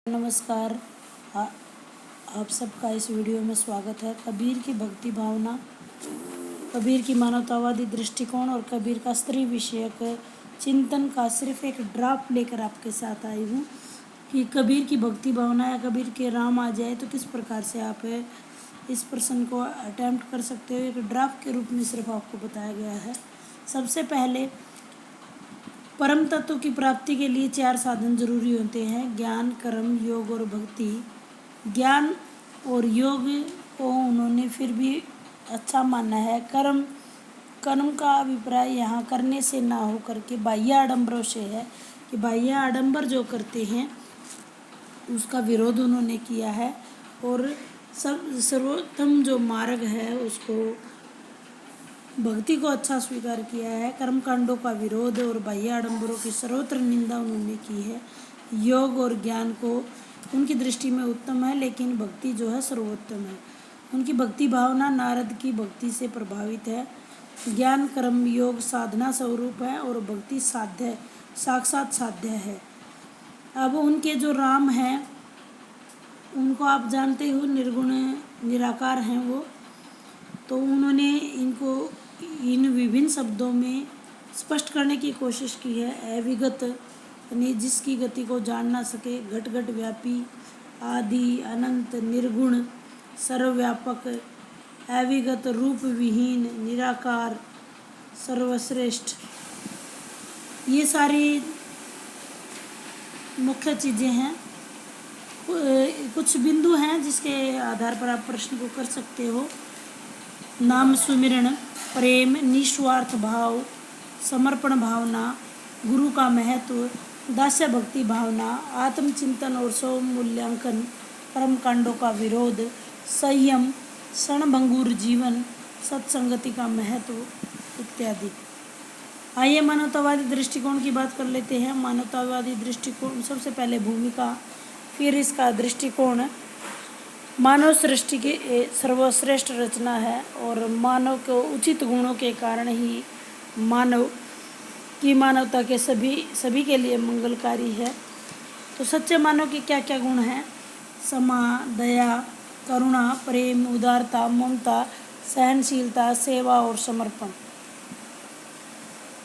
नमस्कार। आ- आप सबका इस वीडियो में स्वागत है। कबीर की भक्ति भावना, कबीर की मानवतावादी दृष्टिकोण और कबीर का स्त्री विषयक चिंतन का सिर्फ एक ड्राफ्ट लेकर आपके साथ आई हूँ कि कबीर की भक्ति भावना या कबीर के राम आ जाए तो किस प्रकार से आप इस प्रश्न को अटेम्प्ट कर सकते हो। एक ड्राफ्ट के रूप में सिर्फ आपको बताया गया है। सबसे पहले परम तत्व की प्राप्ति के लिए 4 साधन जरूरी होते हैं: ज्ञान, कर्म, योग और भक्ति। ज्ञान और योग को उन्होंने फिर भी अच्छा माना है। कर्म का अभिप्राय यहाँ करने से ना हो करके बाह्य आडंबरों से है कि बाह्य आडंबर जो करते हैं उसका विरोध उन्होंने किया है और सर्वोत्तम जो मार्ग है उसको, भक्ति को अच्छा स्वीकार किया है। कर्मकांडों का विरोध और बाह्य आडंबरों की सर्वत्र निंदा उन्होंने की है। योग और ज्ञान को उनकी दृष्टि में उत्तम है, लेकिन भक्ति जो है सर्वोत्तम है। उनकी भक्ति भावना नारद की भक्ति से प्रभावित है। ज्ञान, कर्म, योग साधना स्वरूप है और भक्ति साध्य, साक्षात साध्य है। अब उनके जो राम हैं उनको आप जानते हो, निर्गुण निराकार हैं वो। तो उन्होंने इनको इन विभिन्न शब्दों में स्पष्ट करने की कोशिश की है। अविगत यानी जिसकी गति को जान ना सके, घट घट व्यापी, आदि, अनंत, निर्गुण, सर्वव्यापक, अविगत, रूप विहीन, निराकार, सर्वश्रेष्ठ। ये सारी मुख्य चीज़ें हैं। कुछ बिंदु हैं जिसके आधार पर आप प्रश्न को कर सकते हो। नाम सुमिरण, प्रेम, निस्वार्थ भाव, समर्पण भावना, गुरु का महत्व, दास्य भक्ति भावना, आत्मचिंतन और स्व मूल्यांकन, कर्मकांडों का विरोध, संयम, क्षणभंगुर जीवन, सत्संगति का महत्व इत्यादि। आइए मानवतावादी दृष्टिकोण की बात कर लेते हैं। मानवतावादी दृष्टिकोण, सबसे पहले भूमिका, फिर इसका दृष्टिकोण। मानव सृष्टि की सर्वश्रेष्ठ रचना है और मानव को उचित गुणों के कारण ही मानव की मानवता के सभी के लिए मंगलकारी है। तो सच्चे मानव के क्या क्या गुण हैं? क्षमा, दया, करुणा, प्रेम, उदारता, ममता, सहनशीलता, सेवा और समर्पण।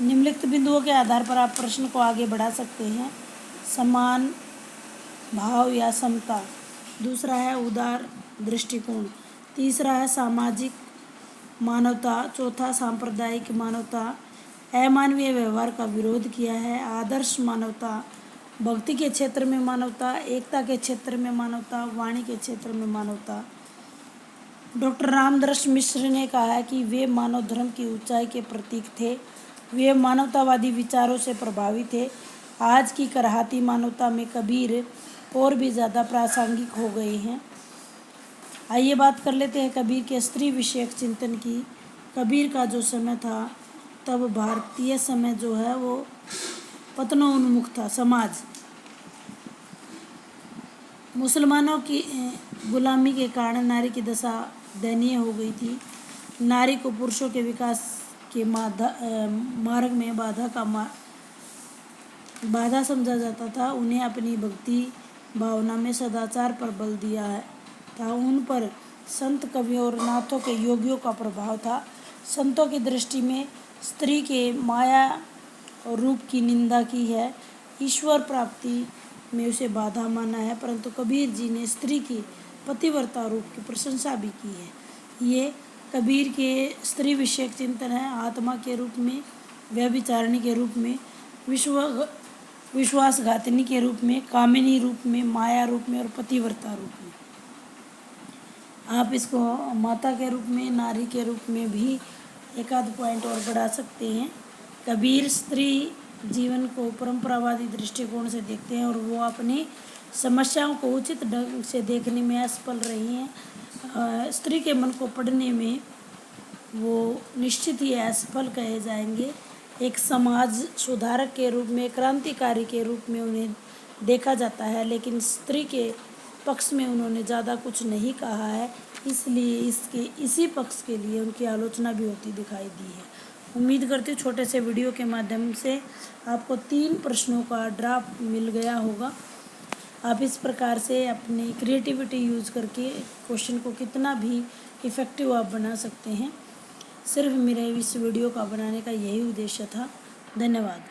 निम्नलिखित बिंदुओं के आधार पर आप प्रश्न को आगे बढ़ा सकते हैं। समान भाव या समता। दूसरा है उदार दृष्टिकोण। तीसरा है सामाजिक मानवता। चौथा सांप्रदायिक मानवता। अमानवीय व्यवहार का विरोध किया है। आदर्श मानवता। भक्ति के क्षेत्र में मानवता, एकता के क्षेत्र में मानवता, वाणी के क्षेत्र में मानवता। डॉक्टर रामदर्श मिश्र ने कहा है कि वे मानव धर्म की ऊंचाई के प्रतीक थे। वे मानवतावादी विचारों से प्रभावित थे। आज की करहाती मानवता में कबीर और भी ज़्यादा प्रासंगिक हो गए हैं। आइए बात कर लेते हैं कबीर के स्त्री विषयक चिंतन की। कबीर का जो समय था तब भारतीय समय जो है वो पतनोन्मुख था। समाज मुसलमानों की गुलामी के कारण नारी की दशा दयनीय हो गई थी। नारी को पुरुषों के विकास के मार्ग में बाधा समझा जाता था। उन्हें अपनी भक्ति भावना में सदाचार पर बल दिया था। उन पर संत, कवियों और नाथों के योगियों का प्रभाव था। संतों की दृष्टि में स्त्री के माया और रूप की निंदा की है, ईश्वर प्राप्ति में उसे बाधा माना है, परंतु कबीर जी ने स्त्री की पतिव्रता रूप की प्रशंसा भी की है। ये कबीर के स्त्री विषयक चिंतन है। आत्मा के रूप में, व्यभिचारिणी के रूप में, विश्वासघातिनी के रूप में, कामिनी रूप में, माया रूप में और पतिव्रता रूप में। आप इसको माता के रूप में, नारी के रूप में भी एक आध पॉइंट और बढ़ा सकते हैं। कबीर स्त्री जीवन को परंपरावादी दृष्टिकोण से देखते हैं और वो अपनी समस्याओं को उचित ढंग से देखने में असफल रही हैं। स्त्री के मन को पढ़ने में वो निश्चित ही असफल कहे जाएंगे। एक समाज सुधारक के रूप में, क्रांतिकारी के रूप में उन्हें देखा जाता है, लेकिन स्त्री के पक्ष में उन्होंने ज़्यादा कुछ नहीं कहा है, इसलिए इसी पक्ष के लिए उनकी आलोचना भी होती दिखाई दी है। उम्मीद करती हूँ छोटे से वीडियो के माध्यम से आपको 3 प्रश्नों का ड्राफ्ट मिल गया होगा। आप इस प्रकार से अपनी क्रिएटिविटी यूज़ करके क्वेश्चन को कितना भी इफ़ेक्टिव आप बना सकते हैं। सिर्फ मेरे इस वीडियो का बनाने का यही उद्देश्य था। धन्यवाद।